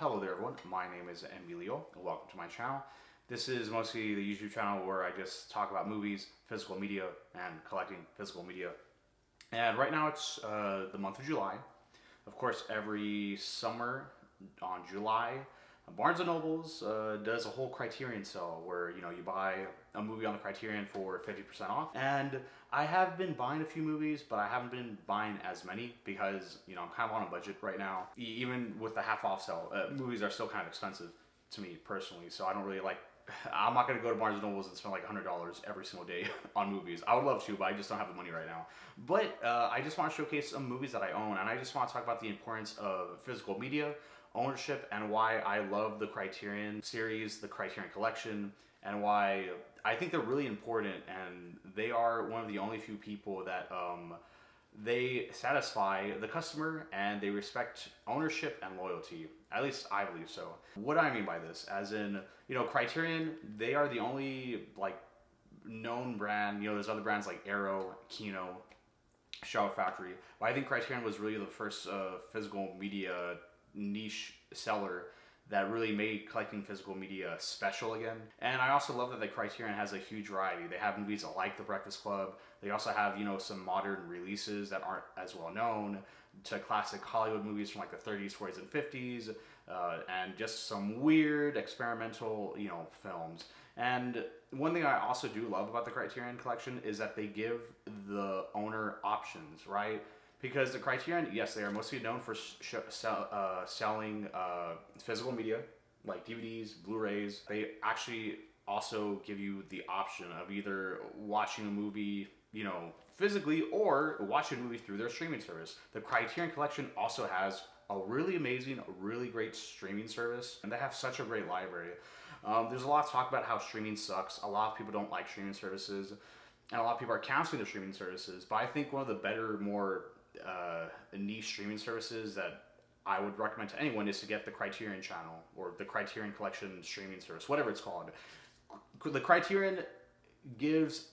Hello there everyone, my name is Emilio and welcome to my channel. This is mostly the YouTube channel where I just talk about movies, physical media, and collecting physical media. And right now it's the month of July. Of course, every summer on July, Barnes & Nobles does a whole Criterion sale where you buy a movie on the Criterion for 50% off. And I have been buying a few movies, but I haven't been buying as many because I'm kind of on a budget right now. Even with the half off sale, movies are still kind of expensive to me personally, so I don't really like. I'm not going to go to Barnes & Nobles and spend like $100 every single day on movies. I would love to, but I just don't have the money right now. But I just want to showcase some movies that I own, and I just want to talk about the importance of physical media, ownership, and why I love the Criterion series, the Criterion Collection, and why I think they're really important, and they are one of the only few people that they satisfy the customer and they respect ownership and loyalty. At least I believe so. What do I mean by this? As in, Criterion, they are the only known brand. There's other brands like Arrow, Kino, Shout Factory, but I think Criterion was really the first physical media niche seller that really made collecting physical media special again. And I also love that the Criterion has a huge variety. They have movies like The Breakfast Club. They also have, some modern releases that aren't as well known, to classic Hollywood movies from like the 30s, 40s, and 50s, and just some weird experimental, films. And one thing I also do love about the Criterion Collection is that they give the owner options, right? Because the Criterion, yes, they are mostly known for selling physical media, like DVDs, Blu-rays. They actually also give you the option of either watching a movie, physically, or watching a movie through their streaming service. The Criterion Collection also has a really amazing, really great streaming service, and they have such a great library. There's a lot of talk about how streaming sucks. A lot of people don't like streaming services, and a lot of people are canceling their streaming services. But I think one of the better, more niche streaming services that I would recommend to anyone is to get the Criterion channel or the Criterion Collection streaming service, whatever it's called. The Criterion gives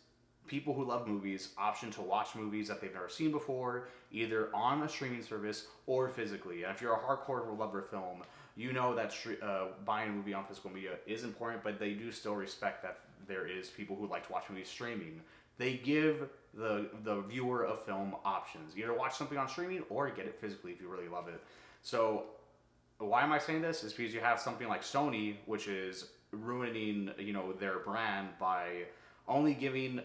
people who love movies option to watch movies that they've never seen before, either on a streaming service or physically. And if you're a hardcore lover of film, you know that buying a movie on physical media is important, but they do still respect that there is people who like to watch movies streaming. They give the viewer of film options. Either watch something on streaming or get it physically if you really love it. So why am I saying this? Is because you have something like Sony, which is ruining their brand by only giving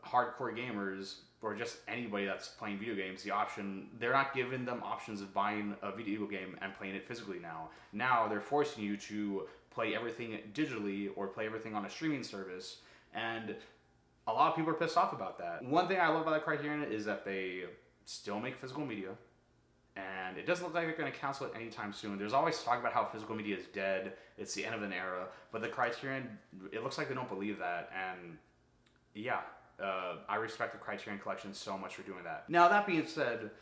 hardcore gamers or just anybody that's playing video games the option. They're not giving them options of buying a video game and playing it physically now. Now they're forcing you to play everything digitally or play everything on a streaming service, and a lot of people are pissed off about that. One thing I love about the Criterion is that they still make physical media, and it doesn't look like they're going to cancel it anytime soon. There's always talk about how physical media is dead, it's the end of an era, but the Criterion, it looks like they don't believe that, and yeah, I respect the Criterion Collection so much for doing that. Now, that being said,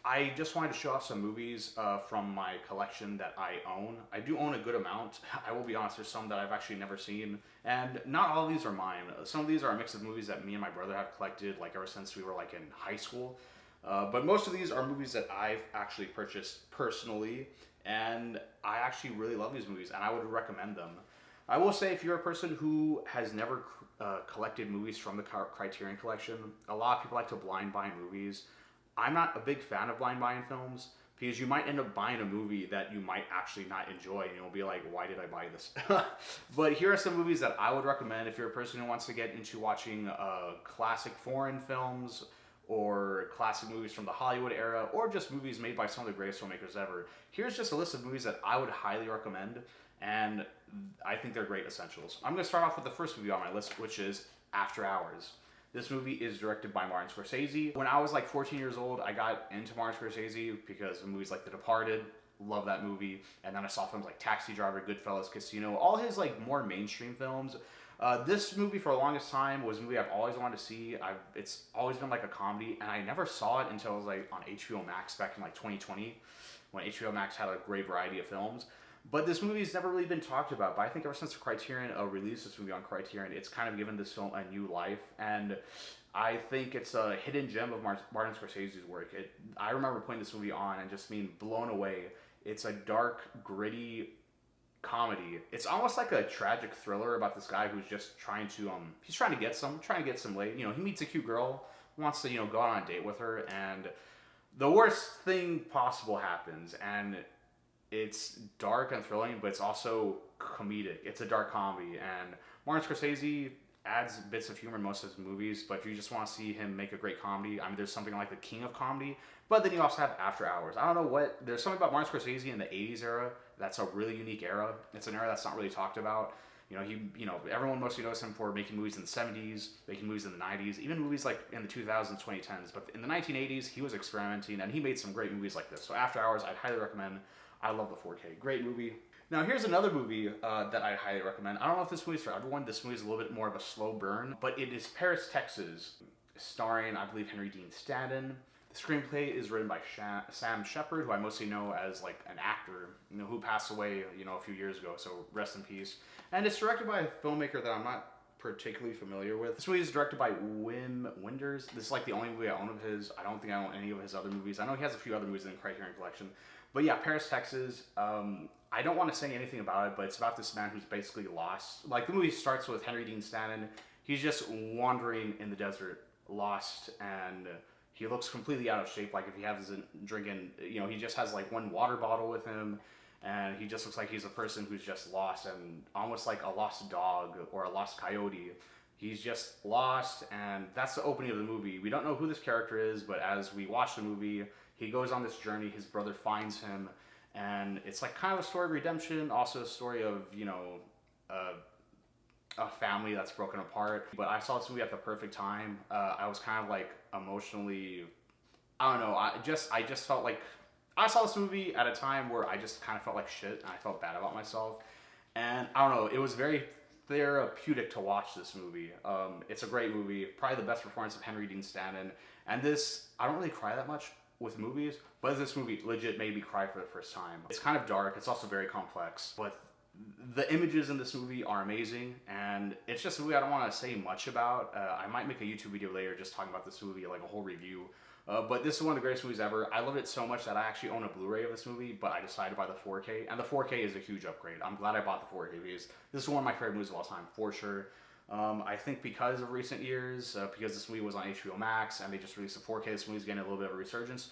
I just wanted to show off some movies from my collection that I own. I do own a good amount. I will be honest, there's some that I've actually never seen, and not all of these are mine. Some of these are a mix of movies that me and my brother have collected ever since we were in high school. But most of these are movies that I've actually purchased personally, and I actually really love these movies, and I would recommend them. I will say, if you're a person who has never collected movies from the Criterion Collection, a lot of people like to blind buy movies. I'm not a big fan of blind buying films because you might end up buying a movie that you might actually not enjoy, and you'll be like, why did I buy this? But here are some movies that I would recommend if you're a person who wants to get into watching classic foreign films or classic movies from the Hollywood era, or just movies made by some of the greatest filmmakers ever. Here's just a list of movies that I would highly recommend, and I think they're great essentials. I'm going to start off with the first movie on my list, which is After Hours. This movie is directed by Martin Scorsese. When I was 14 years old, I got into Martin Scorsese because of movies like The Departed. Love that movie. And then I saw films like Taxi Driver, Goodfellas, Casino, all his more mainstream films. This movie for the longest time was a movie I've always wanted to see. It's always been a comedy, and I never saw it until it was on HBO Max back in 2020, when HBO Max had a great variety of films. But this movie has never really been talked about. But I think ever since Criterion released this movie on Criterion, it's kind of given this film a new life. And I think it's a hidden gem of Martin Scorsese's work. I remember putting this movie on and just being blown away. It's a dark, gritty comedy. It's almost like a tragic thriller about this guy who's just he's trying to get some lady. He meets a cute girl, wants to go out on a date with her, and the worst thing possible happens, and it's dark and thrilling, but it's also comedic. It's a dark comedy, and Martin Scorsese adds bits of humor in most of his movies, but if you just want to see him make a great comedy, I mean, there's something like the king of comedy, but then you also have After Hours. I don't know there's something about Martin Scorsese in the 80s era that's a really unique era. It's an era that's not really talked about. Everyone mostly knows him for making movies in the 70s, making movies in the 90s, even movies like in the 2000s, 2010s. But in the 1980s, he was experimenting, and he made some great movies like this. So After Hours, I'd highly recommend. I love the 4K. Great movie. Now, here's another movie that I highly recommend. I don't know if this movie's for everyone. This movie's a little bit more of a slow burn, but it is Paris, Texas, starring, I believe, Henry Dean Stanton. The screenplay is written by Sam Shepard, who I mostly know as like an actor, who passed away, a few years ago. So rest in peace. And it's directed by a filmmaker that I'm not particularly familiar with. This movie is directed by Wim Wenders. This is like the only movie I own of his. I don't think I own any of his other movies. I know he has a few other movies in the Criterion Collection. But yeah, Paris, Texas. I don't want to say anything about it, but it's about this man who's basically lost. Like, the movie starts with Henry Dean Stanton. He's just wandering in the desert, lost, and he looks completely out of shape. Like, if he hasn't drinking, he just has like one water bottle with him, and he just looks like he's a person who's just lost, and almost like a lost dog or a lost coyote. He's just lost, and that's the opening of the movie. We don't know who this character is, but as we watch the movie, he goes on this journey. His brother finds him, and it's like kind of a story of redemption, also a story of, a family that's broken apart. But I saw this movie at the perfect time. I was kind of like emotionally, I don't know, I just felt like, I saw this movie at a time where I just kind of felt like shit, and I felt bad about myself. And I don't know, it was very therapeutic to watch this movie. It's a great movie, probably the best performance of Henry Dean Stanton. And this, I don't really cry that much with movies, but this movie legit made me cry for the first time. It's kind of dark, it's also very complex, but the images in this movie are amazing, and it's just a movie I don't want to say much about. I might make a YouTube video later just talking about this movie, like a whole review. But this is one of the greatest movies ever. I loved it so much that I actually own a Blu-ray of this movie, but I decided to buy the 4K, and the 4K is a huge upgrade. I'm glad I bought the 4K because this is one of my favorite movies of all time, for sure. I think because of recent years, because this movie was on HBO Max, and they just released a 4K, this movie's getting a little bit of a resurgence.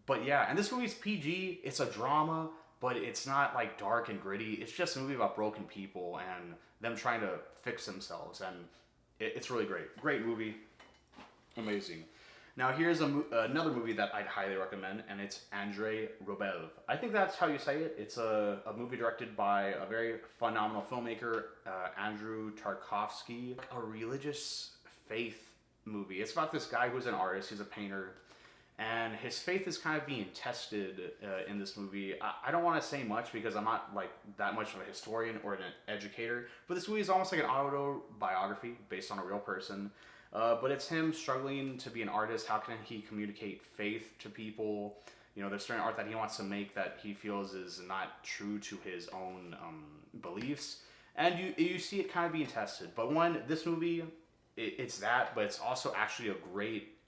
But yeah, and this movie's PG, it's a drama, but it's not like dark and gritty. It's just a movie about broken people and them trying to fix themselves, and it's really great. Great movie. Amazing. Now here's another movie that I'd highly recommend, and it's Andrei Rublev. I think that's how you say it. It's a movie directed by a very phenomenal filmmaker, Andrew Tarkovsky. A religious faith movie. It's about this guy who's an artist, he's a painter, and his faith is kind of being tested in this movie. I don't want to say much because I'm not like that much of a historian or an educator, but this movie is almost like an autobiography based on a real person. But it's him struggling to be an artist. How can he communicate faith to people? There's certain art that he wants to make that he feels is not true to his own beliefs. And you see it kind of being tested. But this movie, it's that, but it's also actually a great,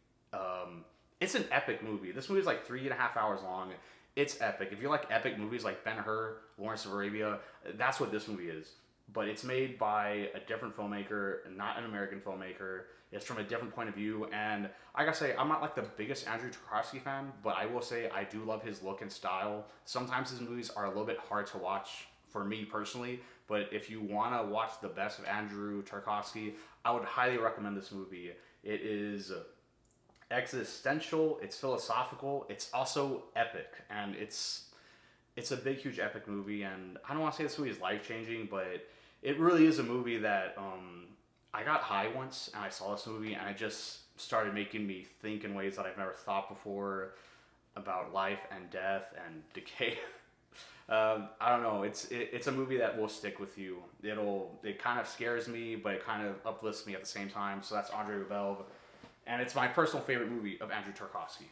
it's an epic movie. This movie is like 3.5 hours long. It's epic. If you like epic movies like Ben-Hur, Lawrence of Arabia, that's what this movie is. But it's made by a different filmmaker, not an American filmmaker. It's from a different point of view, and I gotta say, I'm not like the biggest Andrew Tarkovsky fan, but I will say I do love his look and style. Sometimes his movies are a little bit hard to watch for me personally, but if you want to watch the best of Andrew Tarkovsky, I would highly recommend this movie. It is existential, it's philosophical, it's also epic, and it's a big, huge epic movie, and I don't want to say this movie is life-changing, but it really is a movie that, I got high once, and I saw this movie, and it just started making me think in ways that I've never thought before about life and death and decay. I don't know, it's a movie that will stick with you. It kind of scares me, but it kind of uplifts me at the same time, so that's Andrei Rublev, and it's my personal favorite movie of Andrew Tarkovsky.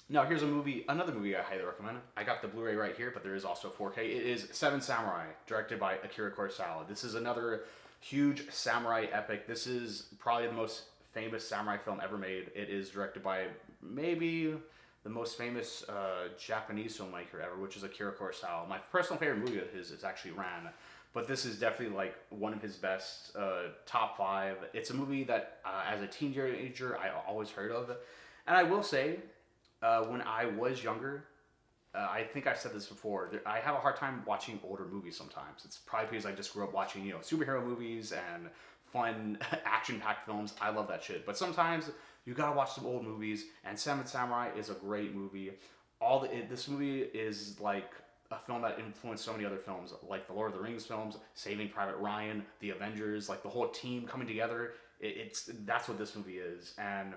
Now here's another movie I highly recommend. I got the Blu-ray right here, but there is also 4K. It is Seven Samurai, directed by Akira Kurosawa. This is another huge samurai epic. This is probably the most famous samurai film ever made. It is directed by maybe the most famous Japanese filmmaker ever, which is Akira Kurosawa. My personal favorite movie of his is actually Ran, but this is definitely like one of his best, top five. It's a movie that as a teenager I always heard of, and I will say, when I was younger, I think I've said this before. I have a hard time watching older movies sometimes. It's probably because I just grew up watching, superhero movies and fun action-packed films. I love that shit. But sometimes you gotta watch some old movies, and Seven Samurai is a great movie. This movie is like a film that influenced so many other films, like the Lord of the Rings films, Saving Private Ryan, The Avengers, like the whole team coming together. That's what this movie is, and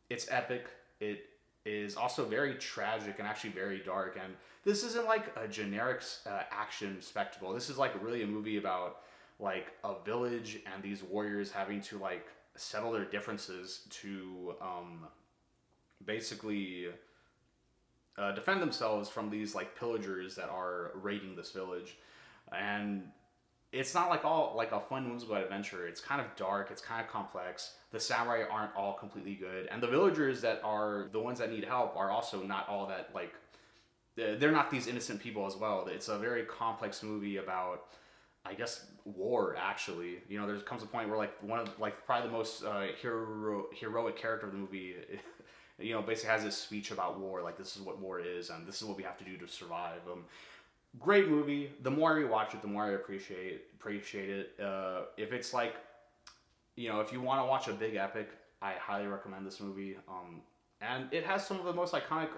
it's epic. It is also very tragic and actually very dark. And this isn't like a generic action spectacle. This is like really a movie about like a village and these warriors having to like settle their differences to basically defend themselves from these like pillagers that are raiding this village. And it's not like all like a fun whimsical adventure. It's kind of dark. It's kind of complex. The samurai aren't all completely good, and the villagers that are the ones that need help are also not all that like. They're not these innocent people as well. It's a very complex movie about, I guess, war. Actually, there comes a point where like one of like probably the most heroic character of the movie, basically has this speech about war. Like, this is what war is, and this is what we have to do to survive. Great movie. The more I rewatch it, the more I appreciate it. If it's like, if you want to watch a big epic, I highly recommend this movie. And it has some of the most iconic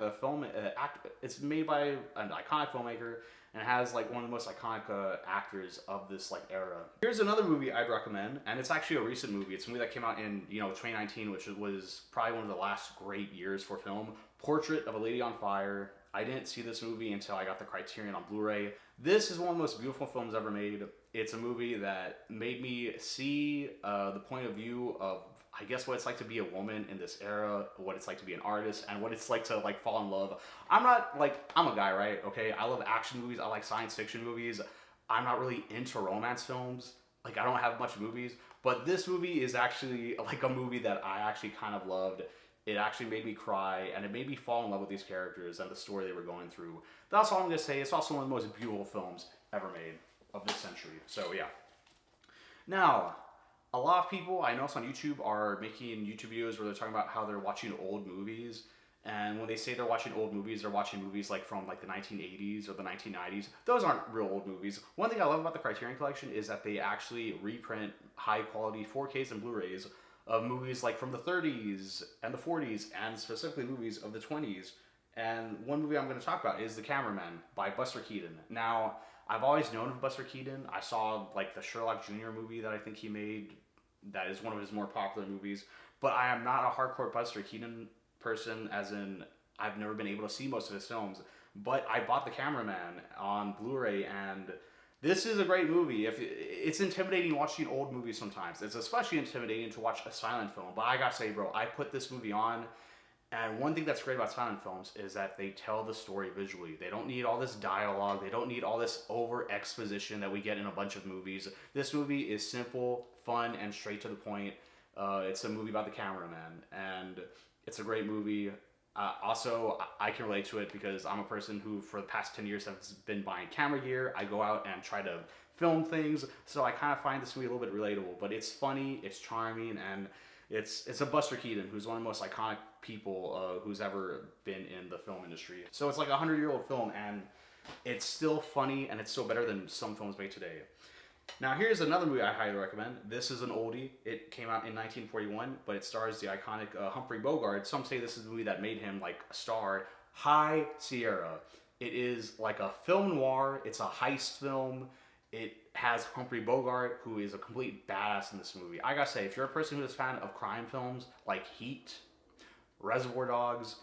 it's made by an iconic filmmaker, and it has like one of the most iconic actors of this like era. Here's another movie I'd recommend, and it's actually a recent movie. It's a movie that came out in 2019, which was probably one of the last great years for film. Portrait of a Lady on Fire. I didn't see this movie until I got the Criterion on Blu-ray. This is one of the most beautiful films ever made. It's a movie that made me see the point of view of, I guess, what it's like to be a woman in this era, what it's like to be an artist, and what it's like to like fall in love. I'm a guy, right? Okay, I love action movies. I like science fiction movies. I'm not really into romance films. Like, I don't have much movies, but this movie is actually like a movie that I actually kind of loved. It actually made me cry, and it made me fall in love with these characters and the story they were going through. That's all I'm going to say. It's also one of the most beautiful films ever made of this century. So, yeah. Now, a lot of people I notice on YouTube are making YouTube videos where they're talking about how they're watching old movies. And when they say they're watching old movies, they're watching movies like from like the 1980s or the 1990s. Those aren't real old movies. One thing I love about the Criterion Collection is that they actually reprint high quality 4Ks and Blu-rays of movies like from the 30s and the 40s, and specifically movies of the 20s. And one movie I'm going to talk about is The Cameraman by Buster Keaton. Now, I've always known of Buster Keaton. I saw like the Sherlock Jr. movie that I think he made. That is one of his more popular movies. But I am not a hardcore Buster Keaton person, as in I've never been able to see most of his films. But I bought The Cameraman on Blu-ray, and this is a great movie. It's intimidating watching old movies sometimes. It's especially intimidating to watch a silent film. But I gotta say, bro, I put this movie on, and one thing that's great about silent films is that they tell the story visually. They don't need all this dialogue. They don't need all this over exposition that we get in a bunch of movies. This movie is simple, fun, and straight to the point. It's a movie about the cameraman, and it's a great movie. Also, I can relate to it because I'm a person who, for the past 10 years, has been buying camera gear. I go out and try to film things, so I kind of find this movie a little bit relatable. But it's funny, it's charming, and it's a Buster Keaton, who's one of the most iconic people who's ever been in the film industry. So it's like a 100-year-old film, and it's still funny, and it's still better than some films made today. Now, here's another movie I highly recommend. This is an oldie. It came out in 1941, but it stars the iconic Humphrey Bogart. Some say this is the movie that made him like a star. High Sierra. It is like a film noir. It's a heist film. It has Humphrey Bogart, who is a complete badass in this movie. I gotta say, if you're a person who is a fan of crime films like Heat, Reservoir Dogs,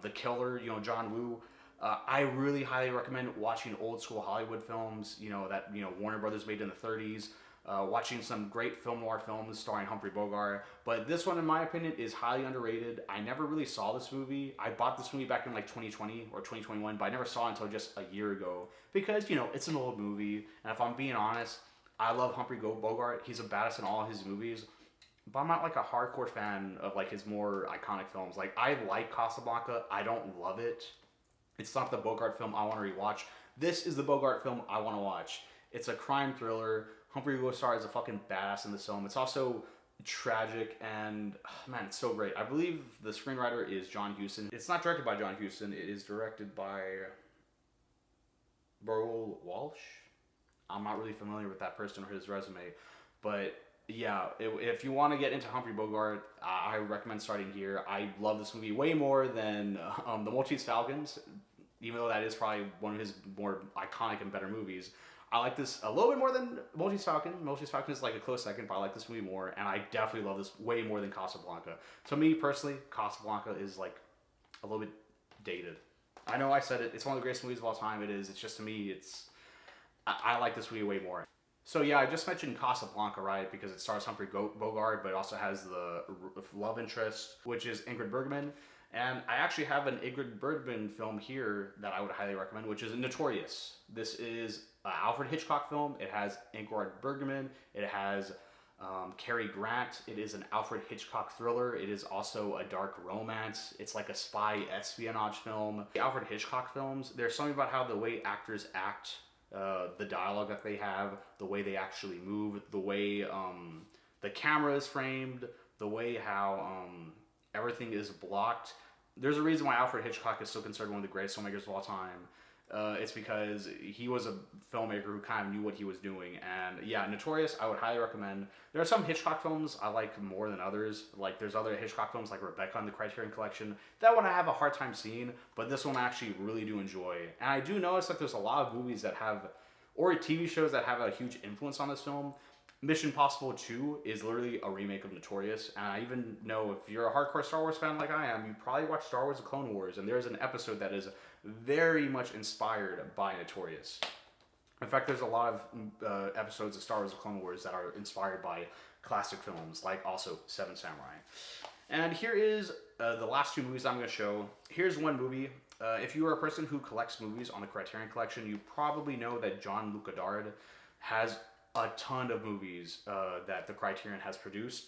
The Killer, John Woo, I really highly recommend watching old school Hollywood films, that Warner Brothers made in the 30s. Watching some great film noir films starring Humphrey Bogart. But this one, in my opinion, is highly underrated. I never really saw this movie. I bought this movie back in like 2020 or 2021, but I never saw it until just a year ago. Because, it's an old movie. And if I'm being honest, I love Humphrey Bogart. He's a badass in all his movies. but I'm not like a hardcore fan of like his more iconic films. Like I like Casablanca, I don't love it. It's not the Bogart film I want to rewatch. This is the Bogart film I want to watch. It's a crime thriller. Humphrey Bogart is a fucking badass in this film. It's also tragic and man, it's so great. I believe the screenwriter is John Huston. It's not directed by John Huston. It is directed by Burl Walsh. I'm not really familiar with that person or his resume, but yeah, if you want to get into Humphrey Bogart, I recommend starting here. I love this movie way more than The Maltese Falcons, even though that is probably one of his more iconic and better movies. I like this a little bit more than Maltese Falcon. Maltese Falcon is like a close second, but I like this movie more, and I definitely love this way more than Casablanca. So me personally, Casablanca is like a little bit dated. I know I said it. It's one of the greatest movies of all time. It is. It's just to me, I like this movie way more. So yeah, I just mentioned Casablanca, right? Because it stars Humphrey Bogart, but it also has the love interest, which is Ingrid Bergman. And I actually have an Ingrid Bergman film here that I would highly recommend, which is Notorious. This is an Alfred Hitchcock film. It has Ingrid Bergman. It has Cary Grant. It is an Alfred Hitchcock thriller. It is also a dark romance. It's like a spy espionage film. The Alfred Hitchcock films, there's something about how the way actors act, the dialogue that they have, the way they actually move, the way the camera is framed, the way how everything is blocked. There's a reason why Alfred Hitchcock is still considered one of the greatest filmmakers of all time. It's because he was a filmmaker who kind of knew what he was doing. And yeah, Notorious, I would highly recommend. There are some Hitchcock films I like more than others. Like there's other Hitchcock films like Rebecca in the Criterion Collection. That one I have a hard time seeing, but this one I actually really do enjoy. And I do notice that there's a lot of movies that have, or TV shows that have a huge influence on this film. Mission Impossible 2 is literally a remake of Notorious, and I even know if you're a hardcore Star Wars fan like I am, you probably watched Star Wars: The Clone Wars, and there's an episode that is very much inspired by Notorious. In fact, there's a lot of episodes of Star Wars: The Clone Wars that are inspired by classic films, like also Seven Samurai. And here is the last two movies I'm going to show. Here's one movie. If you are a person who collects movies on the Criterion Collection, you probably know that Jean-Luc Godard has a ton of movies that the Criterion has produced,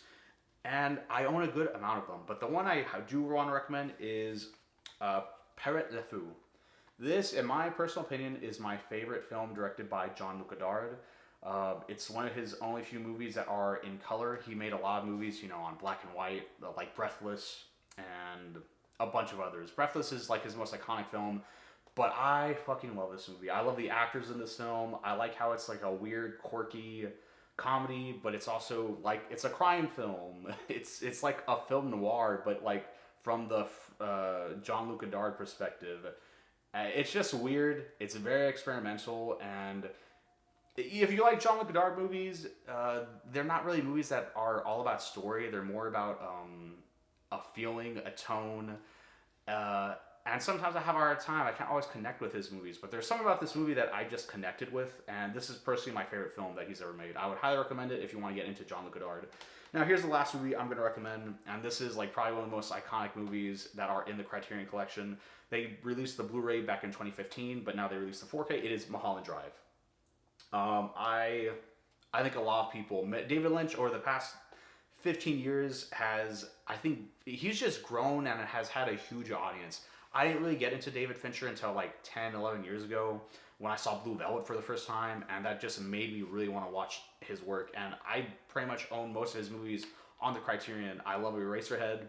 and I own a good amount of them. But the one I do want to recommend is Pierrot le Fou. This, in my personal opinion, is my favorite film directed by Jean-Luc Godard. It's one of his only few movies that are in color. He made a lot of movies, you know, on black and white, like Breathless and a bunch of others. Breathless is like his most iconic film. But I fucking love this movie. I love the actors in this film. I like how it's like a weird, quirky comedy, but it's also like, it's a crime film. It's like a film noir, but like from the Jean-Luc Godard perspective. It's just weird. It's very experimental, and if you like Jean-Luc Godard movies, they're not really movies that are all about story. They're more about a feeling, a tone, and sometimes I have a hard time. I can't always connect with his movies, but there's something about this movie that I just connected with, and this is personally my favorite film that he's ever made. I would highly recommend it if you want to get into Jean-Luc Godard. Now, here's the last movie I'm going to recommend, and this is like probably one of the most iconic movies that are in the Criterion Collection. They released the Blu-ray back in 2015, but now they released the 4K. It is Mulholland Drive. I think a lot of people, David Lynch over the past 15 years I think he's just grown and has had a huge audience. I didn't really get into David Fincher until like 10, 11 years ago when I saw Blue Velvet for the first time, and that just made me really want to watch his work. And I pretty much own most of his movies on the Criterion. I love Eraserhead.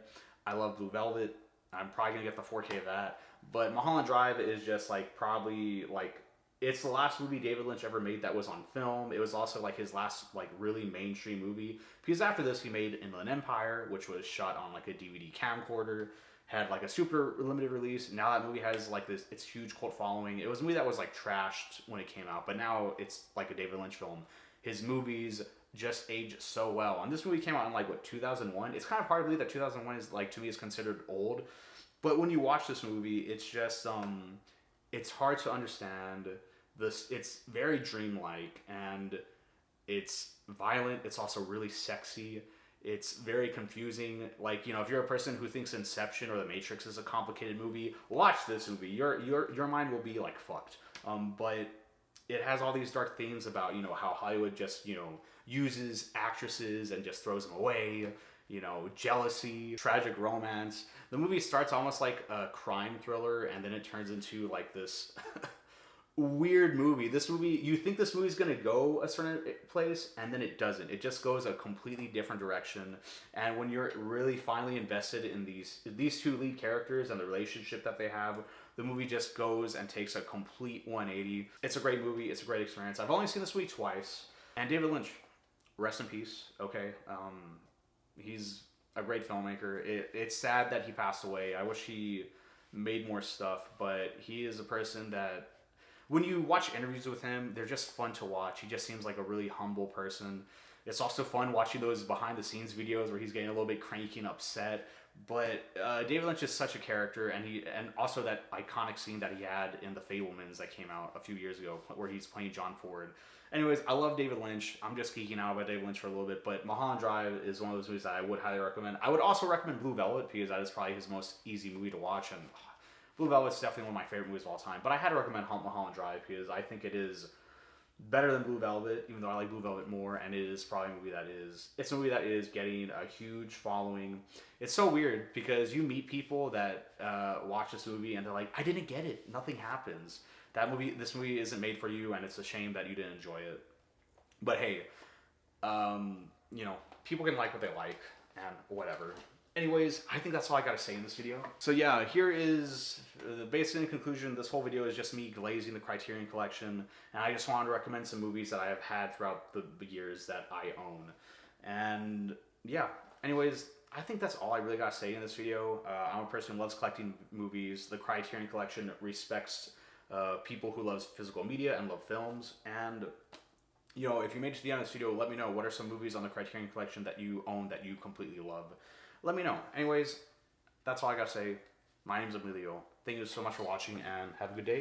I love Blue Velvet. I'm probably going to get the 4K of that. But Mulholland Drive is just like probably like, it's the last movie David Lynch ever made that was on film. It was also like his last like really mainstream movie, because after this he made Inland Empire, which was shot on like a DVD camcorder, had like a super limited release. Now that movie has like its huge cult following. It was a movie that was like trashed when it came out, but now it's like a David Lynch film. His movies just age so well. And this movie came out in like what, 2001? It's kind of hard to believe that 2001 is like, to me, is considered old. But when you watch this movie, it's just it's hard to understand. It's very dreamlike, and it's violent. It's also really sexy. It's very confusing. Like, you know, if you're a person who thinks Inception or The Matrix is a complicated movie, watch this movie. Your mind will be like fucked. But it has all these dark themes about, you know, how Hollywood just, you know, uses actresses and just throws them away, you know, jealousy, tragic romance. The movie starts almost like a crime thriller, and then it turns into like this weird movie. This movie, you think this movie's gonna go a certain place, and then it doesn't. It just goes a completely different direction. And when you're really finally invested in these two lead characters and the relationship that they have, the movie just goes and takes a complete 180. It's a great movie. It's a great experience. I've only seen this movie twice. And David Lynch, rest in peace. Okay, he's a great filmmaker. It's sad that he passed away. I wish he made more stuff, but he is a person that, when you watch interviews with him, they're just fun to watch. He just seems like a really humble person. It's also fun watching those behind the scenes videos where he's getting a little bit cranky and upset. But David Lynch is such a character, and also that iconic scene that he had in The Fabelmans that came out a few years ago, where he's playing John Ford. Anyways, I love David Lynch. I'm just geeking out about David Lynch for a little bit, but Mulholland Drive is one of those movies that I would highly recommend. I would also recommend Blue Velvet, because that is probably his most easy movie to watch, and Blue Velvet's definitely one of my favorite movies of all time. But I had to recommend Mulholland Drive because I think it is better than Blue Velvet, even though I like Blue Velvet more, and it is probably it's a movie that is getting a huge following. It's so weird because you meet people that watch this movie and they're like, I didn't get it, nothing happens. This movie isn't made for you, and it's a shame that you didn't enjoy it. But hey, you know, people can like what they like, and whatever. Anyways, I think that's all I gotta say in this video. So yeah, here is the basic in conclusion. This whole video is just me glazing the Criterion Collection, and I just wanted to recommend some movies that I have had throughout the years that I own. And yeah, anyways, I think that's all I really gotta say in this video. I'm a person who loves collecting movies. The Criterion Collection respects people who love physical media and love films. And you know, if you made it to the end of this video, let me know what are some movies on the Criterion Collection that you own that you completely love. Let me know. Anyways, that's all I gotta say. My name's Emilio. Thank you so much for watching, and have a good day.